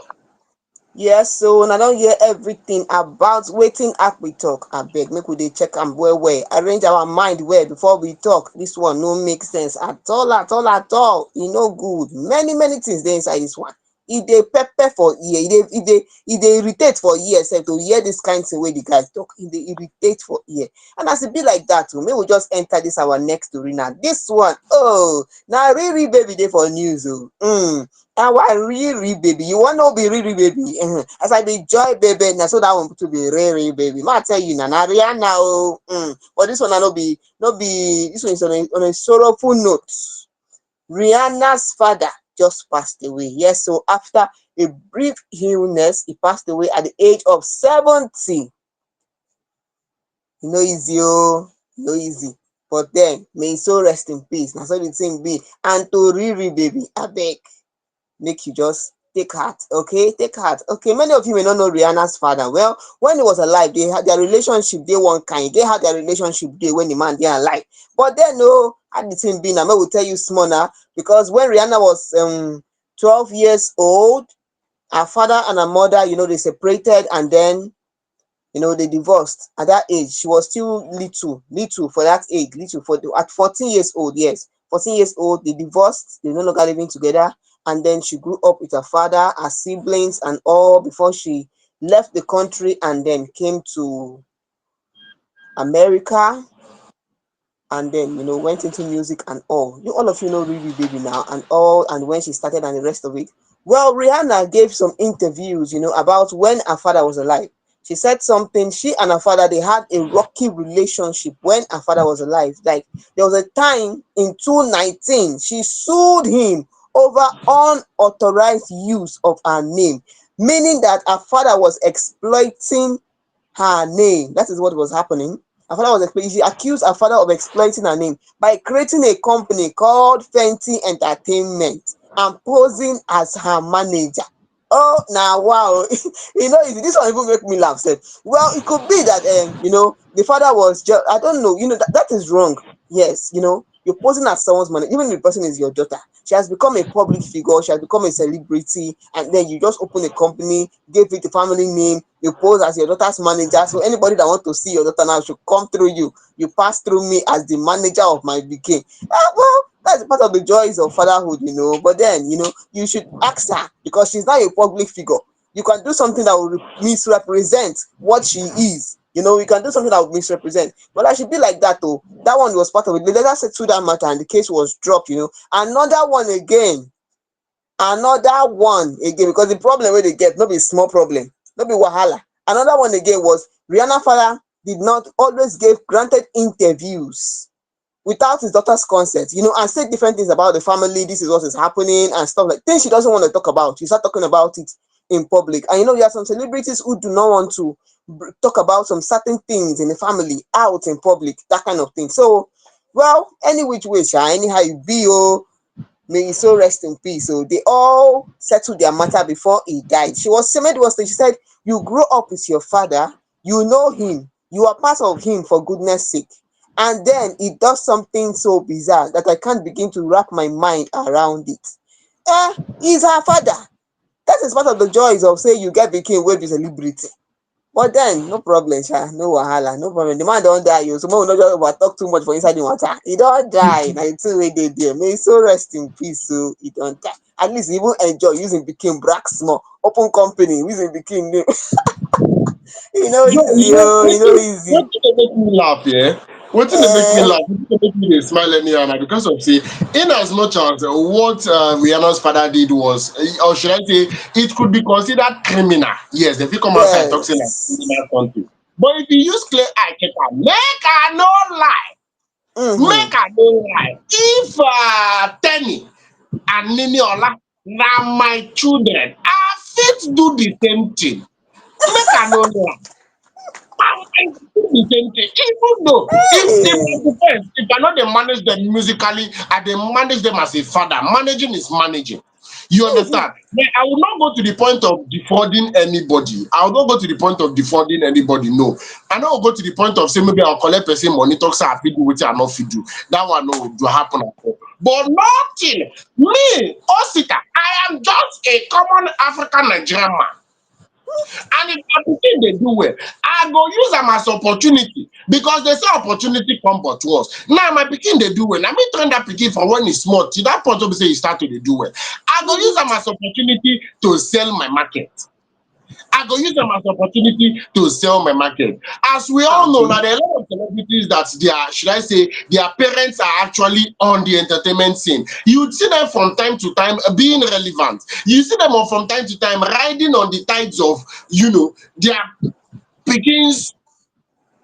Yes, so I don't hear everything about waiting app we talk. I beg, make we dey check am well. Arrange our mind well before we talk. This one no make sense at all, at all, at all. E no good. Many things dey inside this one. E dey pepper for ear. E dey irritate for ear sef to hear this kind thing wey the guy talk. E dey irritate for ear. And as e be like that, may we just enter this our next story now. This one, oh, na Riri baby dey for news. Oh. Our Riri baby, you want to be Riri baby? As I be Joy baby, now so that one to be Riri baby. Ma tell you, na Rihanna oh. But this one no be. This one is on a sorrowful note. Rihanna's father just passed away. Yes, so after a brief illness, he passed away at the age of 70. No easy, oh, no easy. But then, may his soul rest in peace. Now so the thing be. And to Riri baby, I beg. Make you just take heart, okay? Take heart. Okay, many of you may not know Rihanna's father. Well, when he was alive, they had their relationship, they one kind. They had their relationship day when the man they alive. But then no, had the thing been, I will tell you small now, because when Rihanna was 12 years old, her father and her mother, they separated and then they divorced at that age. She was still little for that age, at 14 years old, yes. 14 years old, they divorced, they no longer living together, and then she grew up with her father, her siblings, and all before she left the country and then came to America and then went into music and all. All of you know Riri Baby now and all, and when she started and the rest of it. Well, Rihanna gave some interviews, about when her father was alive. She said something. She and her father, they had a rocky relationship when her father was alive. Like, there was a time in 2019 she sued him over unauthorized use of her name, meaning that her father was exploiting her name. That is what was happening. Her father was she accused her father of exploiting her name by creating a company called Fenty Entertainment and posing as her manager. Oh, now wow. This one even make me laugh. Sef. Well, it could be that the father was just, I don't know, that is wrong. Yes, you're posing as someone's money, even if the person is your daughter. She has become a public figure, she has become a celebrity, and then you just open a company, give it a family name, you pose as your daughter's manager. So anybody that want to see your daughter now should come through you. You pass through me as the manager of my pikin. Well, that's part of the joys of fatherhood. But then, you should ask her because she's not a public figure. You can do something that will misrepresent what she is. You can do something that will misrepresent. But I should be like that though. That one was part of it. Let us settle that matter and the case was dropped. Another one again, because the problem wey they get no be small problem, no be wahala. Another one again was Rihanna father did not always give granted interviews without his daughter's consent, and say different things about the family. This is what is happening and stuff, like things she doesn't want to talk about. She start talking about it in public. And there are some celebrities who do not want to talk about some certain things in the family out in public, that kind of thing. So, well, any which way, anyhow you be, may his soul rest in peace. So they all settled their matter before he died. She said, you grew up with your father, you know him, you are part of him for goodness sake. And then he does something so bizarre that I can't begin to wrap my mind around it. He's her father. That is part of the joys of say you get became wey be celebrity. But then, no problem, no wahala, no problem. The man don't die, so we no just over talk too much for inside the water. He don't die. Now the two way they there. May so rest in peace. So he don't die. At least he even enjoy using became black small open company using became name. Yo, Easy, oh, what easy. they make me laugh, yeah? What they make me Eh, laugh? What they make me dey smile anyhow now because of say, in as much as what Rihanna's father did was, or should I say, it could be considered criminal. Yes, if you come outside talk say like yes. criminal something. But if you use clear eye check am, make I no lie, Mm-hmm. make I no lie. If Tenny and Nini Ola na my children, I fit do the same thing. Make I no lie. I do the same thing. Even though if it Hey. depends, if I know they manage them musically, I they manage them as a father. Managing is managing. You Mhm. understand? But I will not go to the point of defrauding anybody. I will not go to the point of defrauding anybody. No. I don't go to the point of saying maybe I'll collect person money, talk say I fit do what I not fit do. That one no do happen at all. But nothing. Me, Osita, I am just a common African Nigerian man. And if my pikin dey do well, I go use am as opportunity because they say opportunity come but once. Now my pikin dey do well, na me train dat pikin from when e small till dat point wey be say e start to dey do well. I go use am as opportunity to sell my market. I go use them as opportunity to sell my market. As we all know, Abi. now there are a lot of celebrities that should I say, their parents are actually on the entertainment scene. You see them from time to time being relevant. You see them from time to time riding on the tides of, their pickings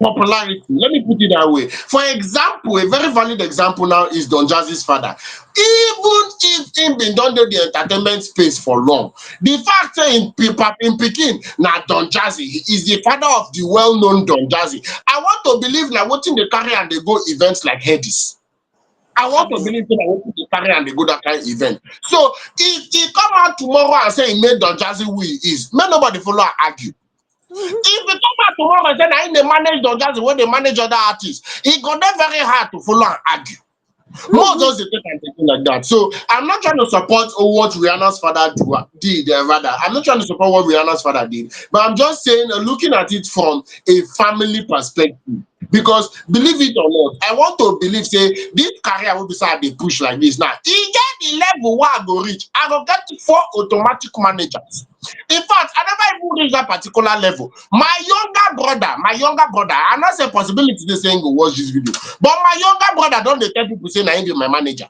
popularity. Let me put it that way. For example, a very valid example now is Don Jazzy's father. Even if him been done the entertainment space for long, the fact say in Pekin now Don Jazzy is the father of the well-known Don Jazzy. I want to believe now watching the carry and they go events like Hedis. I want to Abi. believe that watching the carry and they go that kind of event. So if he come out tomorrow and say he made Don Jazzy who he is, may nobody follow and argue. Mhm. If you come back tomorrow and say na him dey manage Don Jazzy wey dey manage other artists, e go dey very hard to follow am argue. More Mhm. just dey take am taking like that. So I'm not trying to support what Rihanna's father did. Rather, I'm not trying to support what Rihanna's father did, but I'm just saying, looking at it from a family perspective. Because believe it or not, I want to believe say this career will be say I dey push like this now. E get the level where I go reach. I go get 4 automatic managers. In fact, I never even reach that particular level. My younger brother, I not say possibility dey say him go watch this video, but my younger brother don dey tell people say na him be my manager.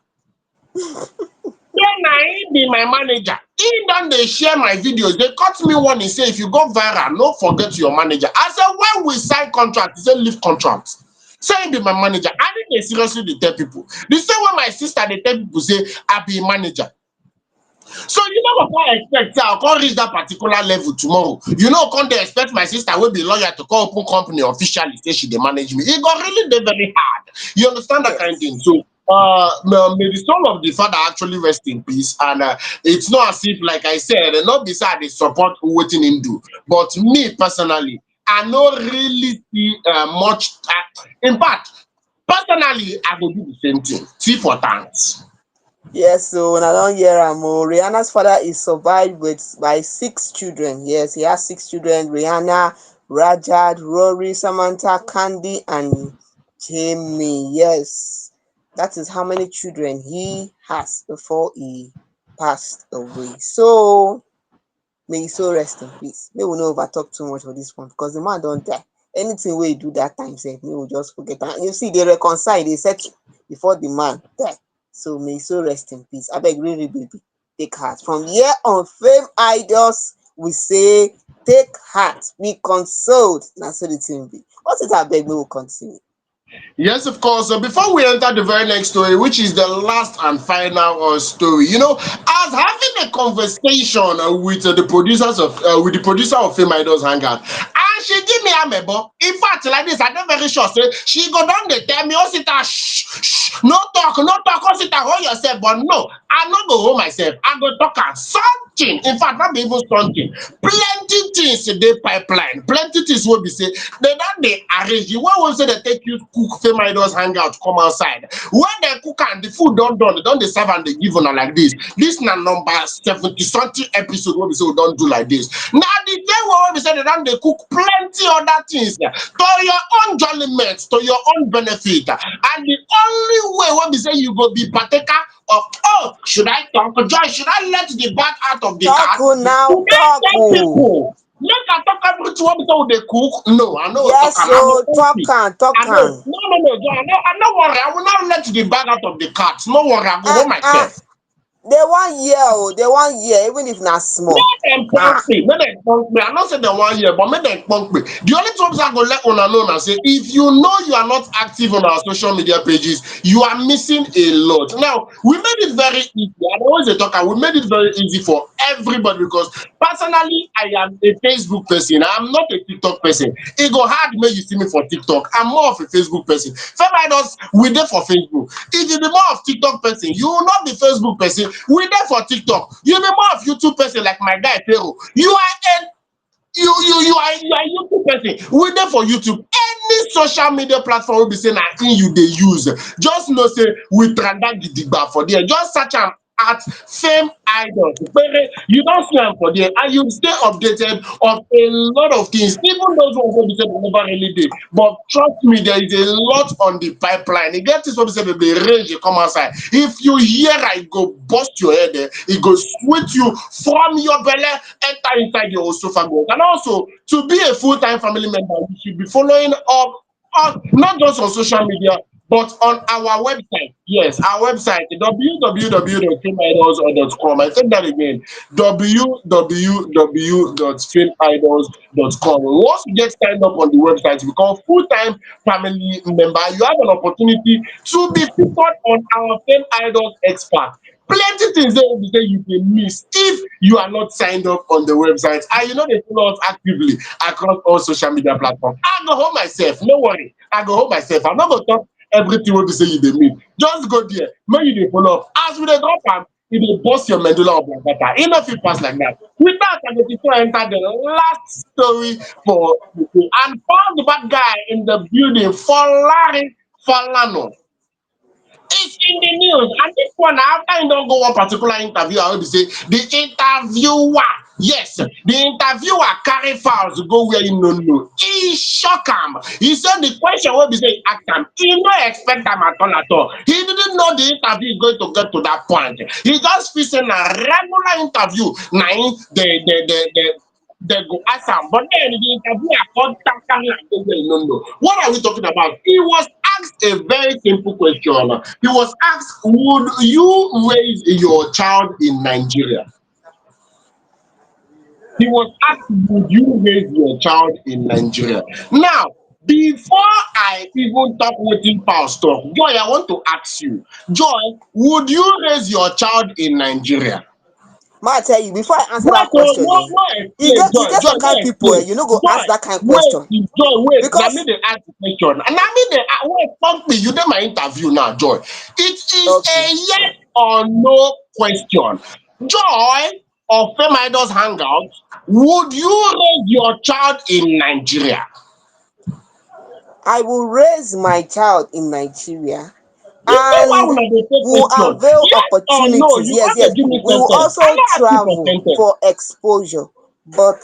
I be my manager. He done they share my videos. They cut me one. He say if you go viral, no forget your manager. I said when we sign contract, he said leave contract. Say he be my manager. I think they seriously they tell people. The same way my sister they tell people say I be manager. So you know what I expect? I can't reach that particular level tomorrow. You know, can't they expect my sister will be lawyer to call open company officially say she they manage me? It got really very hard. You understand that kind of Yes. thing? So may the soul of the father actually rest in peace. And it's not as if, like I said, not beside they support waiting him do. But me personally, I don't really see much. In fact, personally, I will do the same thing. See for thanks. Yes, so when I don't hear Rihanna's father is survived with by 6 children. Yes, he has 6 children. Rihanna, Rajad, Rory, Samantha, Candy, and Jamie. Yes, that is how many children he has before he passed away. So may his soul rest in peace. May we no over talk too much for this one because the man don't die. Anything wey he do that time sef, may we just forget am. You see, they reconcile, they settle before the man die. So may his soul rest in peace. Abeg really baby, take heart. From here on, Fame Idols we say take heart, be consoled. Na so the thing be. What it abeg may we continue. Yes, of course. So before we enter the very next story, which is the last and final story, I was having a conversation with the producers with the producer of Fmeidols Hangout, and she give me amebo. In fact, like this, I don't very sure. Say she go down the tell me, oh, sit down, no talk, no talk, oh, sit down, hold yourself. But no, I not go hold myself. I go talk am something. In fact, not be even something. Plenty things in the pipeline. Plenty things will be say they don't they arrange. The one will say they take you cook Fmeidols Hangout come outside. When they cook and the food done, they don't they serve and they give on like this. This na number 70 something episode where we say we don't do like this. Now the day where we say they don't they cook plenty other things to your own enjoyment, to your own benefit. And the only way when we say you go be partaker of, oh, should I talk? Joy, should I let the bag out of the Talk cat? o now, Should I talk tell o. people? Make I talk everything what people they cook. No, I know talk Yes am. I o, go talk speak. am, talk I know. am. No, Joy. I no worry. I will not let the bag out of the cat. No worry. I go Ah home ah, myself. they wan hear o, they wan hear even if na small. Make dem Ah. punk me, make dem punk me. I no say dem wan hear, but make dem punk me. The only thing I go let una know na say if you know you are not active on our social media pages, you are missing a lot. Now, we made it very easy. I always dey talk am, we made it very easy for everybody because personally, I am a Facebook person. I am not a TikTok person. E go hard make you see me for TikTok. I'm more of a Facebook person. Fmeidols, we dey for Facebook. If you be more of TikTok person, you will not be Facebook person. We there for TikTok. You be more of YouTube person like my guy Pharaoh. You are a YouTube person. We there for YouTube. Any social media platform will be saying na in you they use. Just know say we transact the digba for there. Just search am at Fame Idols. You don't see am for there and you stay updated of a lot of things. Even those ones wey be say they never really dey. But trust me, there is a lot on the pipeline. E get things wey be say they range dey come outside. If you hear I go burst your head it go sweet you from your belly enter inside your esophagus. And also to be a full-time family member, you should be following up on not just on social media but on our website. Yes, our website www.filmidols.com. I said that again, www.filmidols.com. Once you get signed up on the website, you become full-time family member. You have an opportunity to be featured on our Fame Idols expert. Plenty things dey wey be say you dey miss if you are not signed up on the website and you no dey follow us actively across all social media platforms. I go hold myself, no worry. I go hold myself. I no go talk everything wey be say you dey miss. Just go there, make you dey follow up. As we dey drop am, e dey burst your medulla oblongata. E no fit pass like that. With that, I go before enter the last story for today. And found the bad guy in the building for Larry Falano. It's in the news. And this one, after you don't go one particular interview, I will say the interviewer, yes, the interviewer carry files to go where you don't know. He shock him. He said the question will be say ask him. He no expect him at all at all. He didn't know the interview is going to get to that point. He just facing a regular interview. Now, they go ask am. But then the interviewer contact am like say say no no. What are we talking about? He was asked a very simple question. He was asked, would you raise your child in Nigeria? He was asked, would you raise your child in Nigeria? Now, before I even talk wetin Falz talk, Joy, I want to ask you, Joy, would you raise your child in Nigeria? Ma I tell you, before I answer Wait that oh, question, no you explain, get Joy, some Joy, no kind people, explain. you no go Joy, ask that kind of wait, question Joy, wait, na me because dey ask the question. Na me dey wait, stop me, you dey my interview now, Joy. It is okay, a yes or no question. Joy of Fmeidols Hangout, would you raise your child in Nigeria? I will raise my child in Nigeria You say why and una dey take will question? avail Yes or no? opportunities. You Yes, wan dey yes. give me We sen will ten ce? I also no ask you for travel sen ten ce. for exposure, but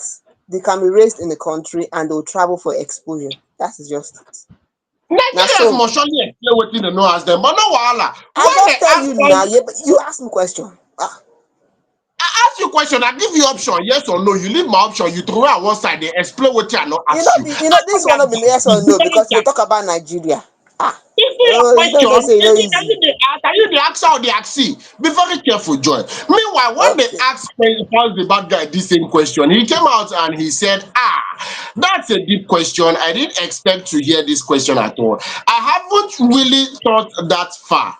they can be raised in the country and they'll travel for exposure. That is just it. Now, Nigerians so must surely explain wetin dem no ask dem, but no wahala. I When just dem tell ask you now, one, yeah, but you ask me question. Ah, I ask you question, I give you option, yes or no. You leave my option, you throw am one side, dey explain wetin I no ask you. this How one na not be yes or be no very because they tight. talk about Nigeria. Ah, Is it your don't question? say you know Is it, are easy. you the ask? Are you the asker or the askee? Be very careful, Joy. Meanwhile, when they Okay. asked Falz the bad guy this same question, he came out and he said, "Ah, that's a deep question. I didn't expect to hear this question at all. I haven't really thought that far.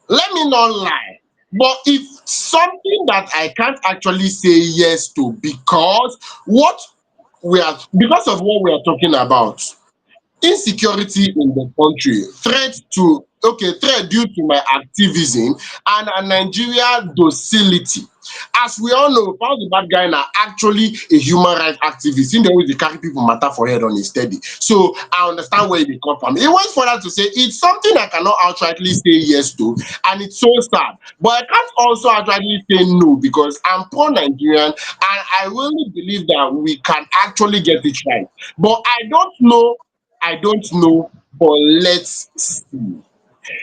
Let me not lie. But if something that I can't actually say yes to what because of what we are talking about, insecurity in the country, threat due to my activism, and a Nigeria docility. As we all know, Falz the bad guy na actually a human rights activist. Him dey always dey carry people matter for head on a steady. So I understand where e dey come from. He went further to say it's something I cannot outrightly say yes to, and it's so sad. But I can't also outrightly say no because I'm pro-Nigerian and I really believe that we can actually get it right. But I don't know, but let's see.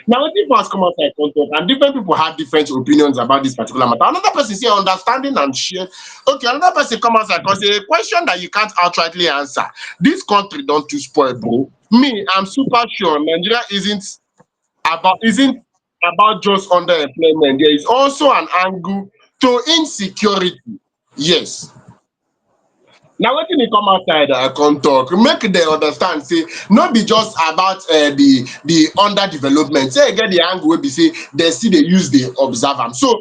Now, when people has come outside content and different people have different opinions about this particular matter. Another person say understanding and share. Okay, another person come outside and say a question that you can't outrightly answer. This country don't too spoil, bro. Me, I'm super sure Nigeria isn't about just underemployment. There is also an angle to insecurity. Yes. Now wetin dey come outside come talk, make dem understand say no be just about the underdevelopment, say e get the angle wey be say dem still dey use dey observe am. So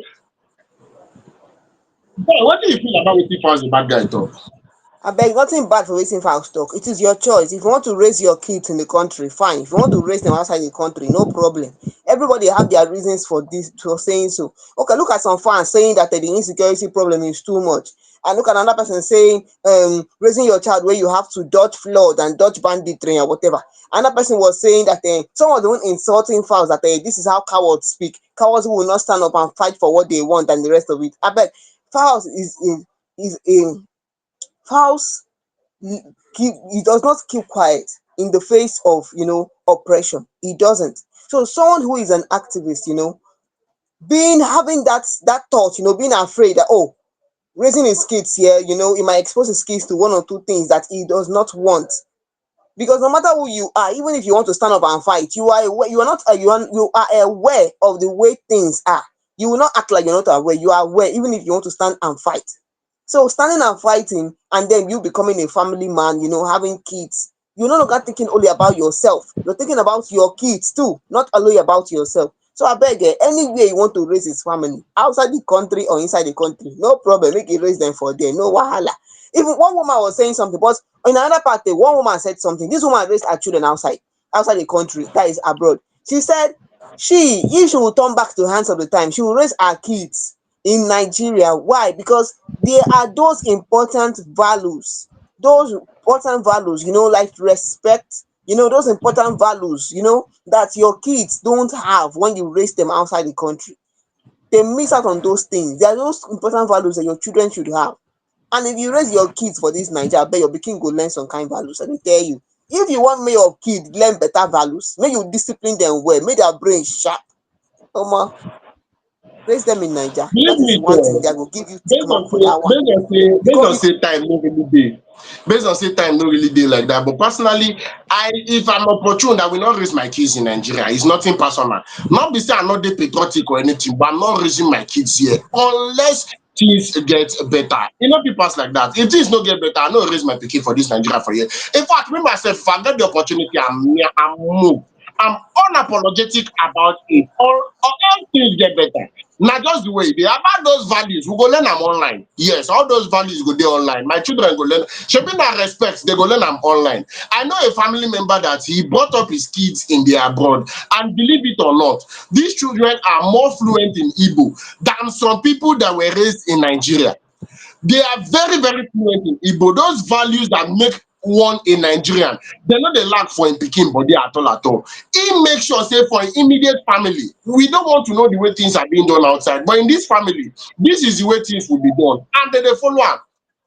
boy, wetin you feel about wetin Falz the bad guy talk? Abeg, nothing bad for wasting for stock. It is your choice. If you want to raise your kids in the country, fine. If you want to raise them outside the country, no problem. Everybody have their reasons for this for saying so. Okay, look at some fans saying that the insecurity problem is too much. And look at another person saying raising your child where you have to dodge flood and dodge banditry or whatever. Another person was saying that someone was even insulting fans that this is how cowards speak. Cowards who will not stand up and fight for what they want and the rest of it. I bet Fowls is in Falz he does not keep quiet in the face of oppression. He doesn't. So someone who is an activist, being having that thought, being afraid that raising his kids here, he might expose his kids to one or two things that he does not want. Because no matter who you are, even if you want to stand up and fight, you are aware, you are not you are aware of the way things are. You will not act like you're not aware. You are aware, even if you want to stand and fight. So standing and fighting, and then you becoming a family man, having kids, you're no longer thinking only about yourself. You're thinking about your kids too, not only about yourself. So I beg, anywhere you want to raise his family, outside the country or inside the country, no problem. Make it raise them for there, no wahala. Even one woman was saying something, but in another part, one woman said something. This woman raised her children outside the country, that is abroad. She said if she will turn back to hands of the time, she will raise her kids in Nigeria. Why? Because there are those important values, like respect, those important values, that your kids don't have when you raise them outside the country. They miss out on those things. There are those important values that your children should have. And if you raise your kids for this Naija, abeg your pikin go learn some kind values. I dey tell you. If you want make your kid learn better values, make you discipline them well, make their brain sharp. Omo, Raise them in Niger. Believe That is me, one thing sir. they go give you tick mark for that one. Based Because on say time no really dey. Based on say time no really dey like that. But personally, if I'm opportune, I will not raise my kids in Nigeria. It's nothing personal. Not be say I'm not dey patriotic or anything, but I'm not raising my kids here unless things get better. You know, people like that. If things no get better, I no raise my pikin for this Nigeria for here. In fact, me myself, if I get the opportunity, I'm move. I'm unapologetic about it. Or else things get better. Na just the way e dey. About those values, we go learn am online. Yes, all those values go dey online. My children go learn. Shebi na respect, they go learn am online. I know a family member that he brought up his kids in the abroad, and believe it or not, these children are more fluent in Igbo than some people that were raised in Nigeria. They are very, very fluent in Igbo. Those values that make one a Nigerian, they no dey lack for im pikin body at all at all. He make sure say for im immediate family, we don't want to know the way things are being done outside, but in this family, this is the way things will be done, and they dey follow am.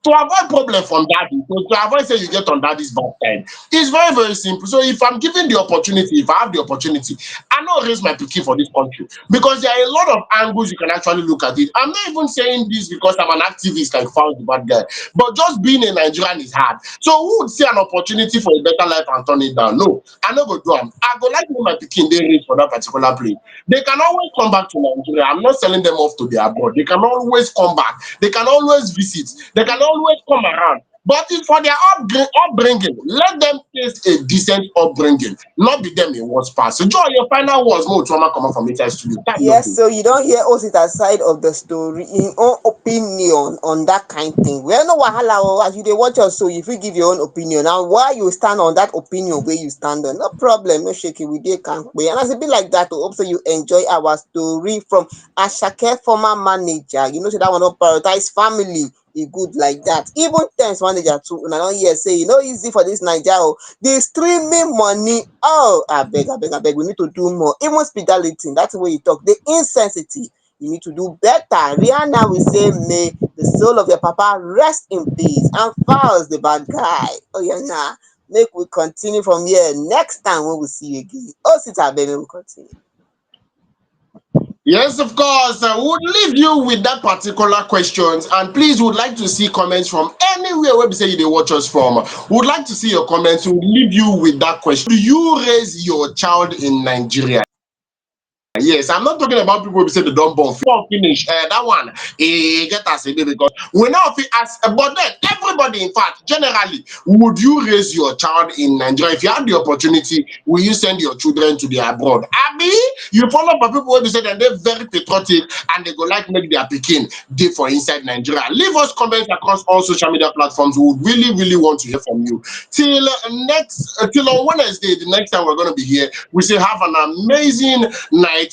To avoid problem from daddy, to avoid say you get on daddy's bad time, it's very, very simple. So if I'm given the opportunity, if I have the opportunity, I no raise my pikin for this country, because there are a lot of angles you can actually look at it. I'm not even saying this because I'm an activist like Falz the bad guy, but just being a Nigerian is hard. So who would see an opportunity for a better life and turn it down? No, I no go do am. I go like make my pikin dey raised for that particular place. They can always come back to Nigeria. I'm not selling them off to the abroad. They can always come back. They can always visit. They can always come around. But if for their upbringing, let them taste a decent upbringing, not be them in worst pass. So, Joy, your final words, more trauma coming from inside studio. Time no yes, dey. so you don't hear Osita side of the story in own opinion on that kind thing. Well, no wahala oh, as you dey watch us, so if you give your own opinion and why you stand on that opinion where you stand on, no problem, no shaking, we dey kampe. And as it be like that, hope so you enjoy our story from Asake, former manager. You know, so that one not prioritize family. E good like that. Even Tems manager too. And I don't hear say e no easy for this Naija oh. The streaming money, oh abeg, we need to do more. Even spirituality, that's the way you talk. The insensitive, you need to do better. Rihanna will say, may the soul of your papa rest in peace. And Falz the bad guy. Oh yeah, nah. Make we continue from here next time when we see you again. Oh, sit baby, we continue. Yes, of course. I would leave you with that particular questions, and please would like to see comments from anywhere where we say you dey watch us from. Would like to see your comments. We'll leave you with that question. Do you raise your child in Nigeria? Yes, I'm not talking about people who say they don't born finish. That one, get us a baby, because we now fit ask. But then everybody, in fact, generally, would you raise your child in Nigeria? If you had the opportunity, will you send your children to the abroad? Abi, you follow for people who say that they're very patriotic and they go like make their pikin dey for inside Nigeria. Leave us comments across all social media platforms. We would really, really want to hear from you. Till on Wednesday, the next time we're going to be here, we say have an amazing night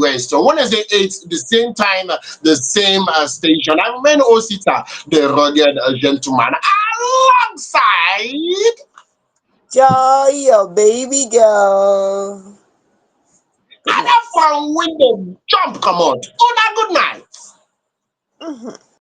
rest. On Wednesday 8, the same time, the same station. I remain Osita, the rugged gentleman, alongside Joy, your baby girl. Good Ada night. from window jump come out. Una good night. Mhm.